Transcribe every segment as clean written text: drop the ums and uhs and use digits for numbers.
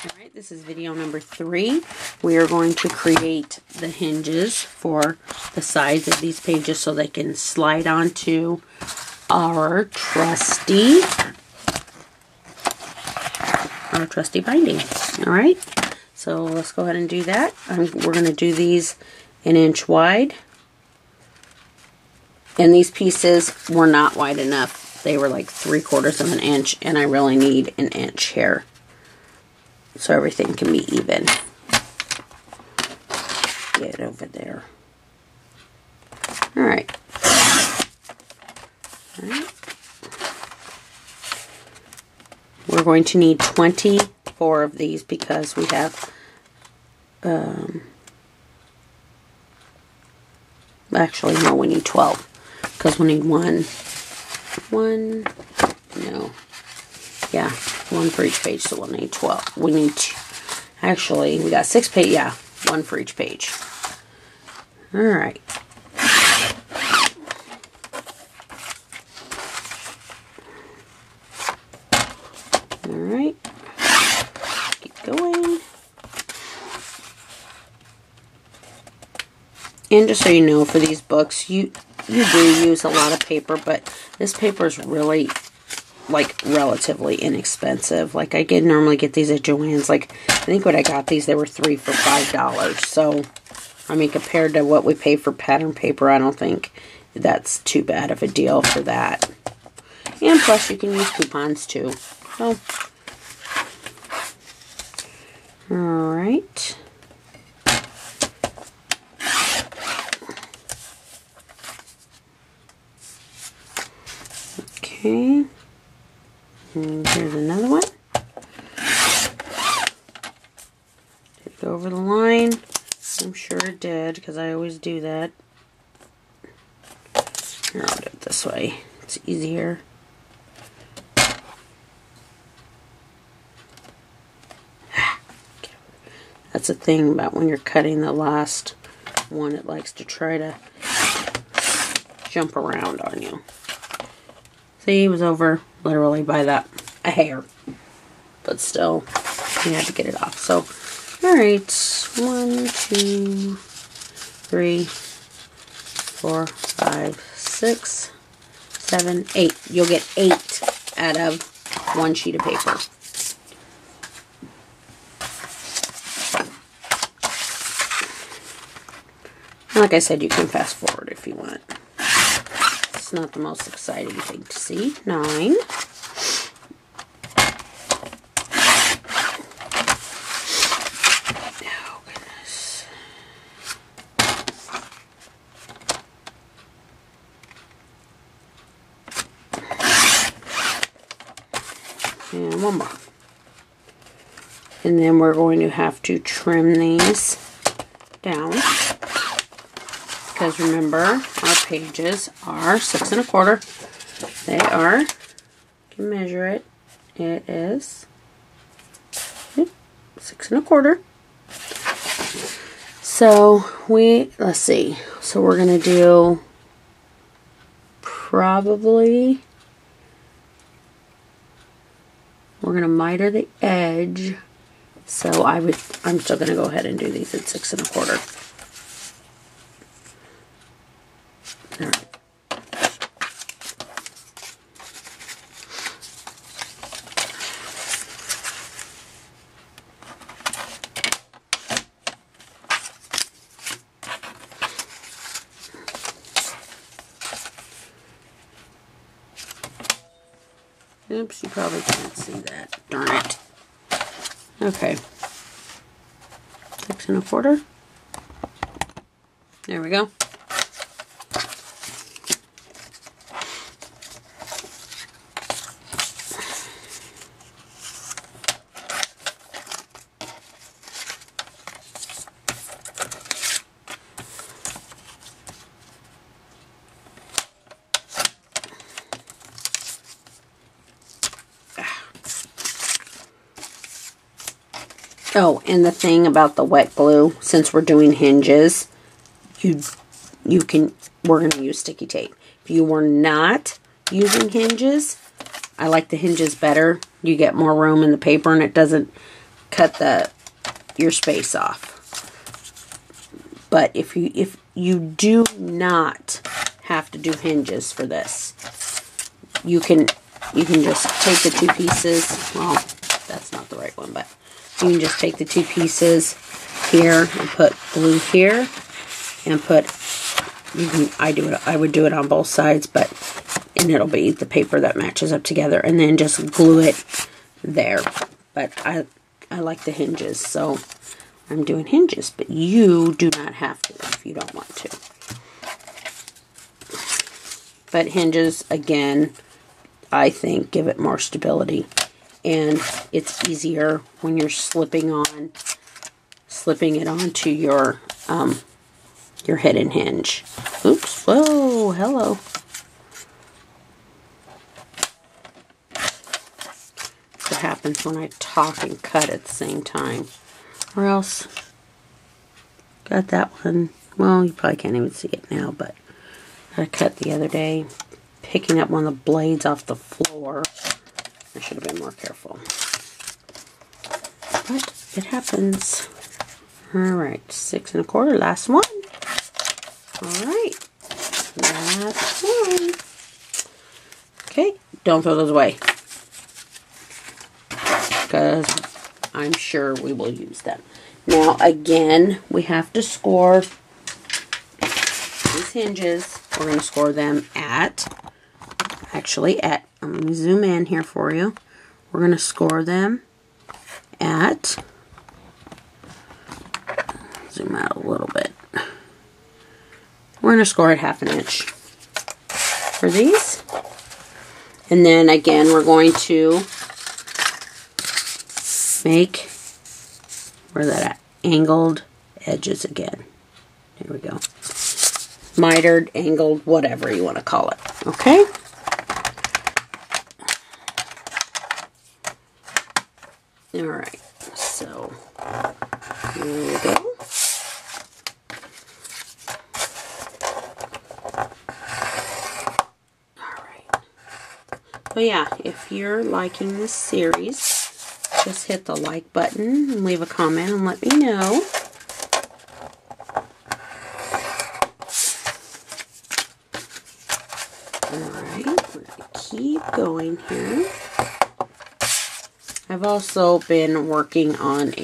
Alright, this is video number 3. We are going to create the hinges for the sides of these pages so they can slide onto our trusty binding. Alright, so let's go ahead and do that. We're going to do these an inch wide. And these pieces were not wide enough. They were like 3/4 of an inch, and I really need an inch here, so everything can be even. Get it over there. Alright. We're going to need 24 of these because we have, actually no, we need 12 because we need one for each page, so we'll need 12. We need actually, we got 6 pages, yeah, 1 for each page. Alright. Alright. Keep going. And just so you know, for these books, you do use a lot of paper, but this paper is really, like, relatively inexpensive. Like, I normally get these at Joann's. Like, I think when I got these, they were 3 for $5. So, I mean, compared to what we pay for pattern paper, I don't think that's too bad of a deal for that. And plus, you can use coupons, too. So, alright. Okay. And here's another one. Did it go over the line? I'm sure it did, because I always do that. Here, I'll do it this way. It's easier. That's the thing about when you're cutting the last one, it likes to try to jump around on you. See, it was over literally by a hair. But still, you had to get it off. So, alright. 1, 2, 3, 4, 5, 6, 7, 8. You'll get 8 out of 1 sheet of paper. Like I said, you can fast forward if you want. It's not the most exciting thing to see. 9. Oh, goodness. And 1 more. And then we're going to have to trim these down. Because remember, our pages are 6 1/4. They are, you can measure it. It is 6 1/4. So let's see. So we're going to do probably, we're going to miter the edge. So I'm still going to go ahead and do these at 6 1/4. Alright. Oops, you probably can't see that. Darn it. Okay. 6 1/4. There we go. Oh, and the thing about the wet glue, since we're doing hinges, we're going to use sticky tape. If you were not using hinges, I like the hinges better. You get more room in the paper and it doesn't cut your space off. But if you do not have to do hinges for this, you can just take the two pieces. Well, that's not the right one, but you can just take the two pieces here and put glue here, and put. I would do it on both sides, and it'll be the paper that matches up together, and then just glue it there. But I like the hinges, so I'm doing hinges, but you do not have to if you don't want to. But hinges, again, I think give it more stability, and it's easier when you're slipping it onto your hidden hinge. Oops! Whoa! Hello. That's what happens when I talk and cut at the same time. Or else, got that one. Well, you probably can't even see it now, but I cut the other day, picking up one of the blades off the floor. I should have been more careful. But it happens. Alright, 6 1/4, last one. Alright, last one. Okay, don't throw those away, because I'm sure we will use them. Now, again, we have to score these hinges. We're going to score them at, I'm going to zoom in here for you. We're going to score them at, zoom out a little bit. We're going to score at 1/2 inch for these. And then again, we're going to make, where's that at? Angled edges again. There we go. Mitered, angled, whatever you want to call it. Okay? Alright, so here we go. So yeah, if you're liking this series, just hit the like button and leave a comment and let me know. Alright, we're going to keep going here. I've also been working on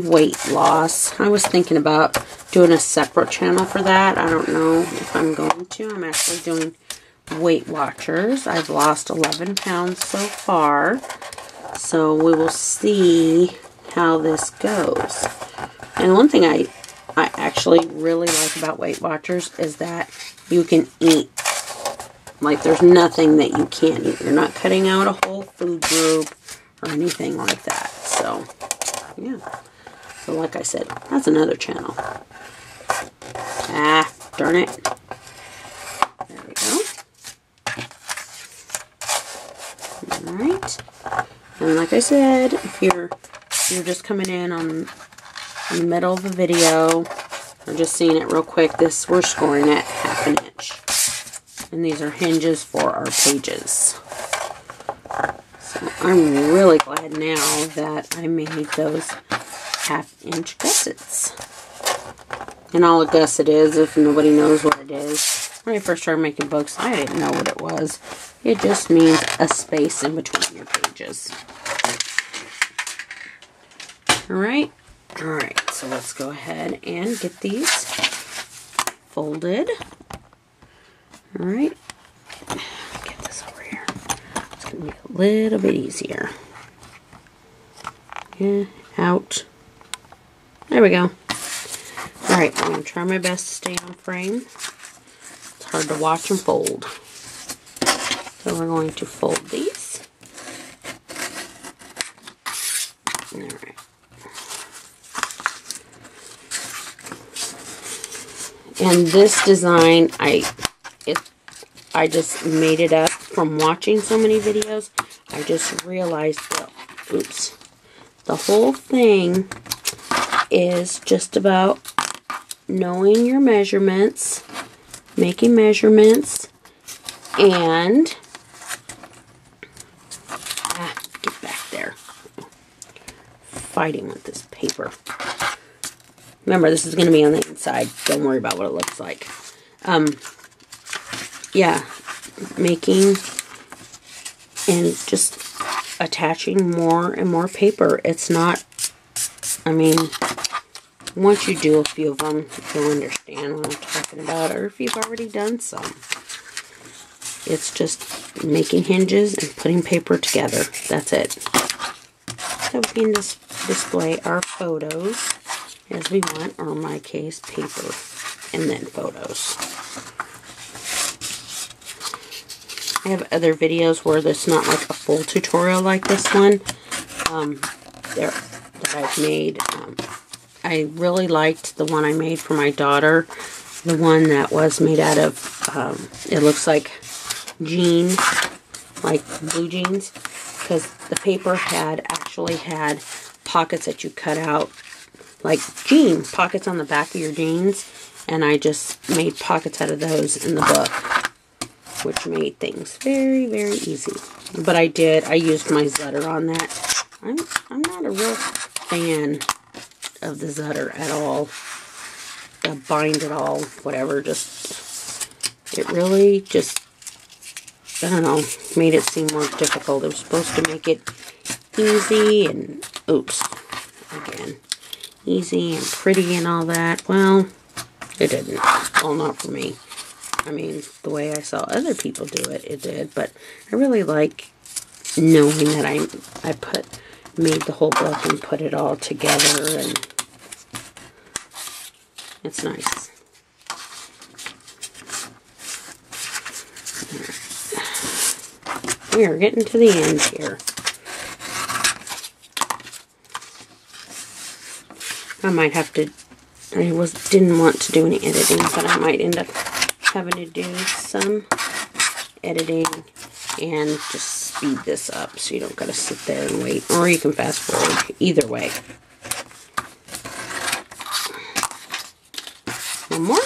weight loss. I was thinking about doing a separate channel for that. I don't know if I'm going to. I'm actually doing Weight Watchers. I've lost 11 pounds so far, so we will see how this goes. And one thing I actually really like about Weight Watchers is that you can eat. Like, there's nothing that you can't eat. You're not cutting out a whole food group or anything like that. So, yeah. So, like I said, that's another channel. Ah, darn it. There we go. Alright, and like I said, if you're just coming in the middle of the video, or just seeing it real quick, we're scoring at 1/2 inch. And these are hinges for our pages. So I'm really glad now that I made those 1/2 inch gussets. And all a gusset is, if nobody knows what it is. When I first started making books, I didn't know what it was. It just means a space in between your pages. Alright, so let's go ahead and get these folded. Alright, get this over here. It's going to be a little bit easier. Yeah, out. There we go. Alright, I'm going to try my best to stay on frame. It's hard to watch and fold. So we're going to fold these. Alright. And this design, I just made it up from watching so many videos. I just realized that, oops, the whole thing is just about knowing your measurements, making measurements, and get back there. fighting with this paper. Remember, this is going to be on the inside. Don't worry about what it looks like. Yeah, making and just attaching more and more paper. It's not, I mean, once you do a few of them, you'll understand what I'm talking about, or if you've already done some. It's just making hinges and putting paper together. That's it. So we can just display our photos as we want, or in my case, paper and then photos. I have other videos where it's not like a full tutorial like this one that I've made. I really liked the one I made for my daughter. The one that was made out of, it looks like jean, like blue jeans, because the paper actually had pockets that you cut out, like jean pockets on the back of your jeans, and I just made pockets out of those in the book, which made things very, very easy. But I used my Zutter on that. I'm not a real fan of the Zutter at all. The bind it all, whatever, it really just, I don't know, made it seem more difficult. It was supposed to make it easy and, oops, again, easy and pretty and all that. Well, it didn't. Well, not for me. I mean, the way I saw other people do it, it did. But I really like knowing that I made the whole book and put it all together, and it's nice. We are getting to the end here. I might have to, didn't want to do any editing, but I might end up having to do some editing and just speed this up so you don't gotta sit there and wait, or you can fast forward. Either way. One more.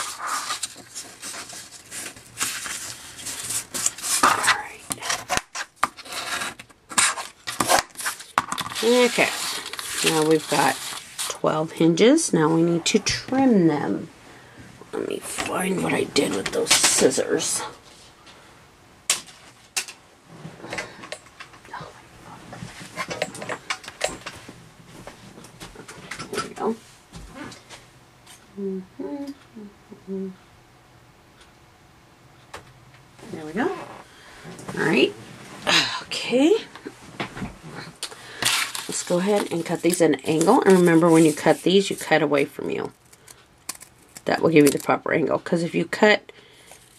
Okay, now we've got 12 hinges. Now we need to trim them. Let me find what I did with those scissors. There we go. There we go. All right. Okay. Let's go ahead and cut these at an angle. And remember, when you cut these, you cut away from you. That will give you the proper angle. Because if you cut,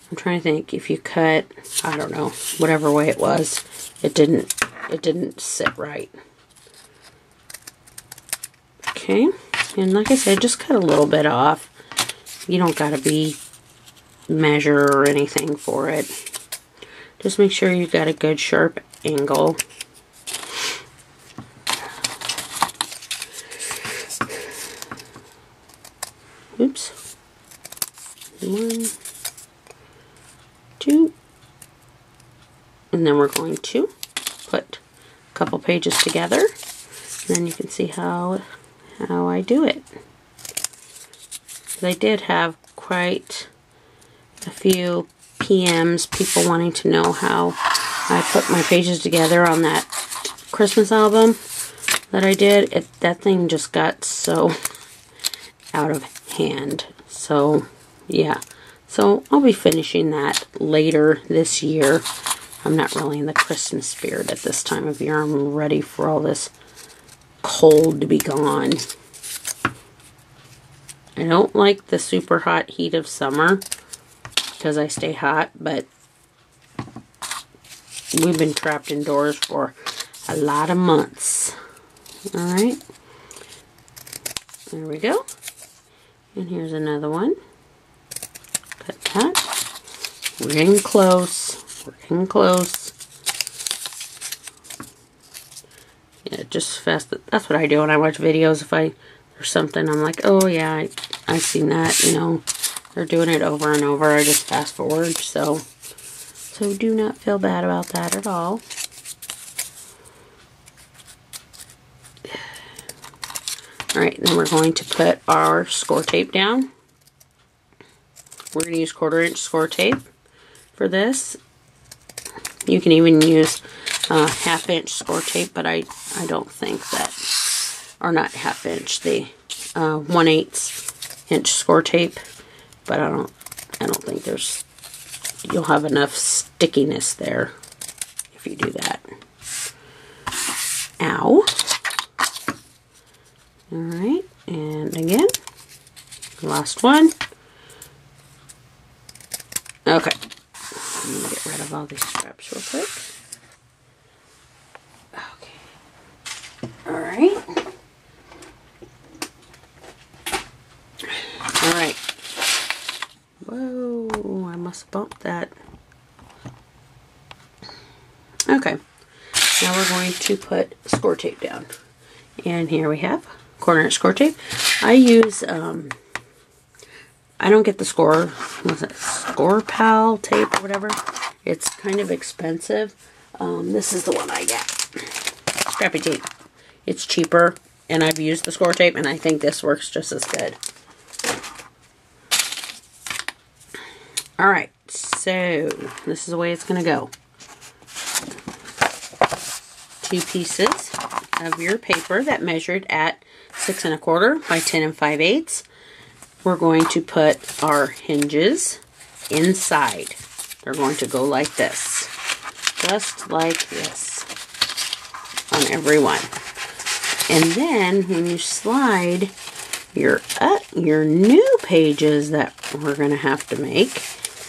I'm trying to think, if you cut, I don't know, whatever way it was, it didn't sit right. Okay. And like I said, just cut a little bit off. You don't got to measure or anything for it. Just make sure you got a good sharp angle. Oops. 1, 2. And then we're going to put a couple pages together. And then you can see how I do it. I did have quite a few PMs, people wanting to know how I put my pages together on that Christmas album that I did. That thing just got so out of hand. So, yeah. So, I'll be finishing that later this year. I'm not really in the Christmas spirit at this time of year. I'm ready for all this cold to be gone. I don't like the super hot heat of summer because I stay hot, but we've been trapped indoors for a lot of months. Alright. There we go. And here's another one. Cut that. We're getting close. We're getting close. Yeah, just fast. That's what I do when I watch videos. If there's something, I'm like, oh yeah, I've seen that, you know. They're doing it over and over. I just fast forward. So do not feel bad about that at all. Alright, then we're going to put our score tape down. We're going to use 1/4" score tape for this. You can even use 1/2" score tape, but I don't think that, or not 1/2", the 1/8" score tape, but I don't think you'll have enough stickiness there if you do that. Ow. Alright, and again, last one. Okay, I'm going to get rid of all these scraps real quick. Okay, alright. Alright. Whoa, I must bump that. Okay, now we're going to put score tape down. And here we have 1/4" score tape. I use, I don't get the Score Pal tape or whatever. It's kind of expensive. This is the one I get. Scrappy tape. It's cheaper, and I've used the score tape, and I think this works just as good. Alright, so this is the way it's going to go. 2 pieces of your paper that measured at 6 1/4 by 10 5/8. We're going to put our hinges inside. They're going to go like this. Just like this. On every one. And then when you slide your new pages that we're going to have to make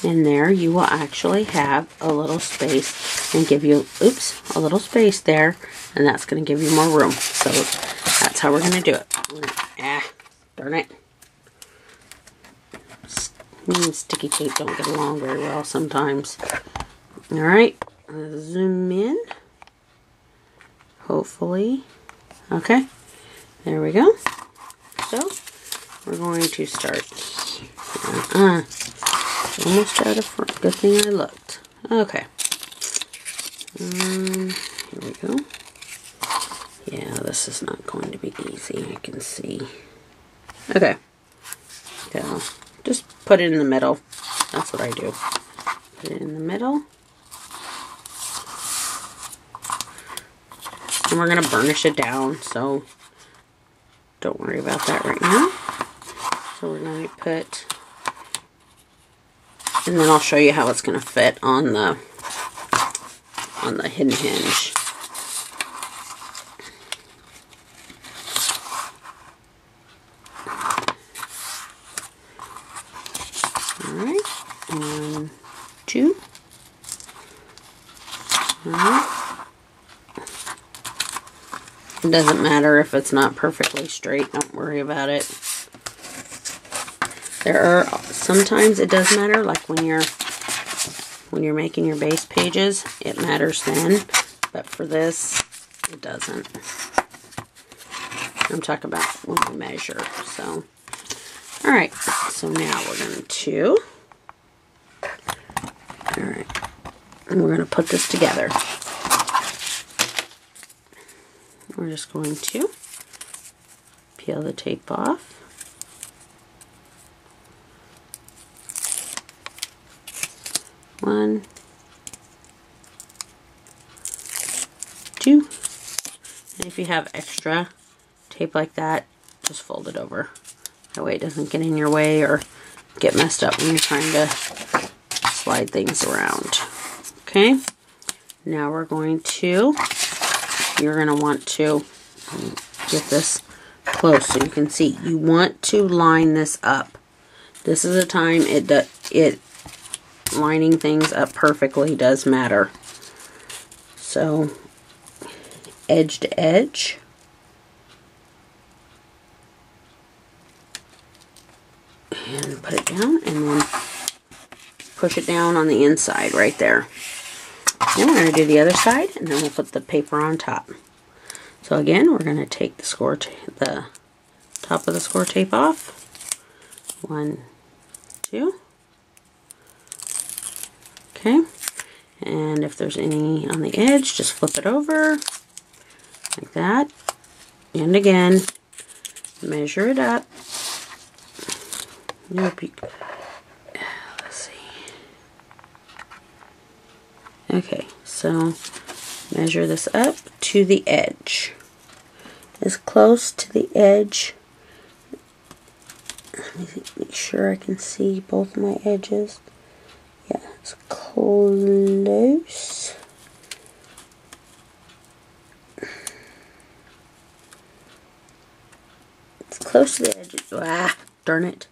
in there, you will actually have a little space and give you, a little space there, and that's going to give you more room. So that's how we're going to do it. Darn it. Me and sticky tape don't get along very well sometimes. Alright, zoom in. Hopefully. Okay, there we go. So, we're going to start. Almost out of front. Good thing I looked. Okay. Here we go. Yeah, this is not going to be easy, I can see. Okay. So, just put it in the middle. That's what I do. Put it in the middle. And we're going to burnish it down, so don't worry about that right now. So we're going to put, and then I'll show you how it's going to fit on the hidden hinge. Alright, 1, 2. Alright. It doesn't matter if it's not perfectly straight, don't worry about it. Sometimes it does matter, like when you're making your base pages, it matters then, but for this, it doesn't. I'm talking about when we measure, so. Alright, so now we're going to, alright, and we're going to put this together. We're just going to peel the tape off. One, 2, and if you have extra tape like that, just fold it over. That way it doesn't get in your way or get messed up when you're trying to slide things around. Okay, now we're going to, you're going to want to get this close so you can see. You want to line this up. This is a time it lining things up perfectly does matter. So, edge to edge. And put it down, and then push it down on the inside right there. Then we're going to do the other side, and then we'll put the paper on top. So again, we're going to take the top of the score tape off. 1, 2. Okay, and if there's any on the edge, just flip it over like that, and again, measure it up. Let's see. Okay, so measure this up to the edge. As close to the edge. Let me make sure I can see both my edges. Yeah, it's close. It's close to the edge. Ah, darn it.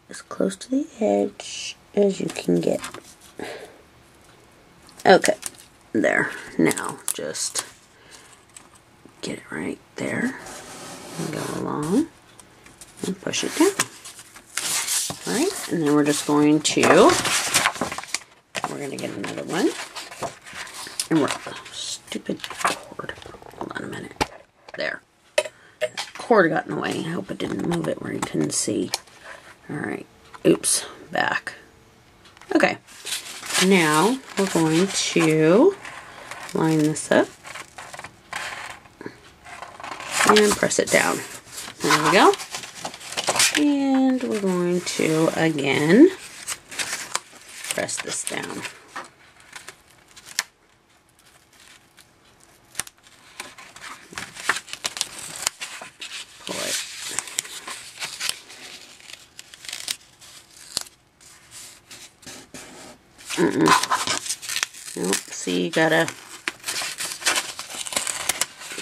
As close to the edge as you can get. Okay, there. Now just get it right there. And go along and push it down. Alright, and then we're just going to get another one. And we're stupid cord. Hold on a minute. There. Cord got in the way. I hope it didn't move it where you couldn't see. Alright. Oops. Back. Okay. Now we're going to line this up and press it down. There we go. And we're going to again press this down. Pull it. Nope, see, you gotta,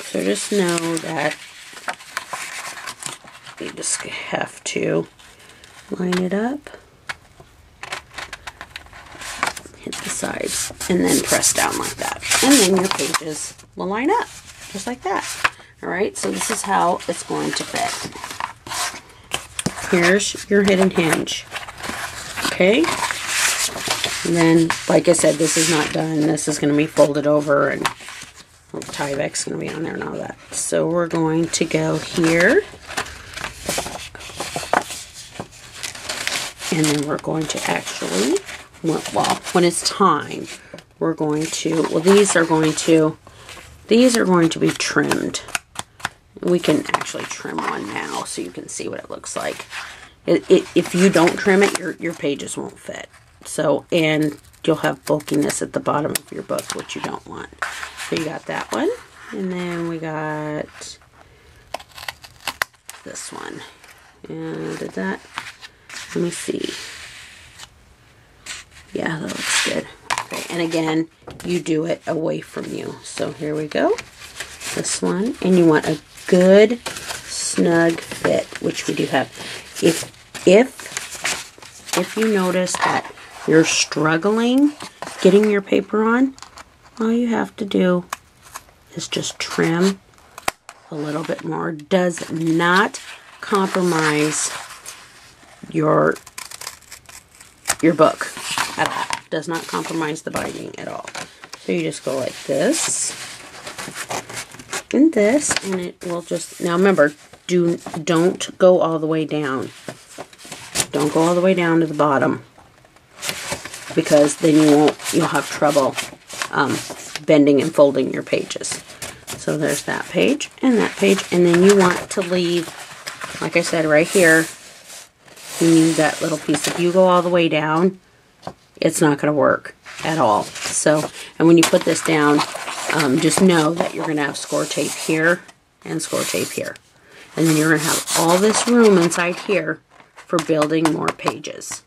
so just know that you just have to line it up, hit the sides, and then press down like that. And then your pages will line up, just like that. Alright, so this is how it's going to fit. Here's your hidden hinge. Okay? And then, like I said, this is not done. This is going to be folded over, and Tyvek's going to be on there and all that. So we're going to go here. And then we're going to actually, well, when it's time, we're going to, well, these are going to be trimmed. We can actually trim one now so you can see what it looks like. If you don't trim it, your pages won't fit. So, and you'll have bulkiness at the bottom of your book, which you don't want. So you got that one. And then we got this one. And did that? Let me see. Yeah, that looks good. Okay, and again, you do it away from you. So here we go. This one. And you want a good, snug fit, which we do have. If you notice that you're struggling getting your paper on, all you have to do is just trim a little bit more. Does not compromise your book at all. Does not compromise the binding at all. So you just go like this and this, and it will just, now remember, don't go all the way down. Don't go all the way down to the bottom, because then you'll have trouble bending and folding your pages. So there's that page, and then you want to leave, like I said, right here, you need that little piece. If you go all the way down, it's not going to work at all. So, and when you put this down, just know that you're going to have score tape here and score tape here. And then you're going to have all this room inside here for building more pages.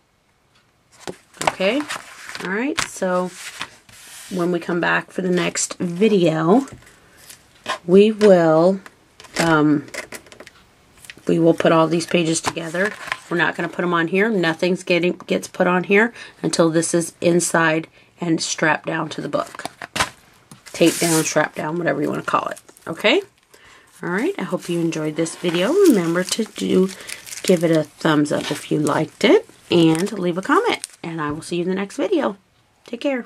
Okay? Alright, so when we come back for the next video, we will put all these pages together. We're not going to put them on here. Nothing gets put on here until this is inside and strapped down to the book. Tape down, strap down, whatever you want to call it. Okay? Alright, I hope you enjoyed this video. Remember to give it a thumbs up if you liked it, and leave a comment. And I will see you in the next video. Take care.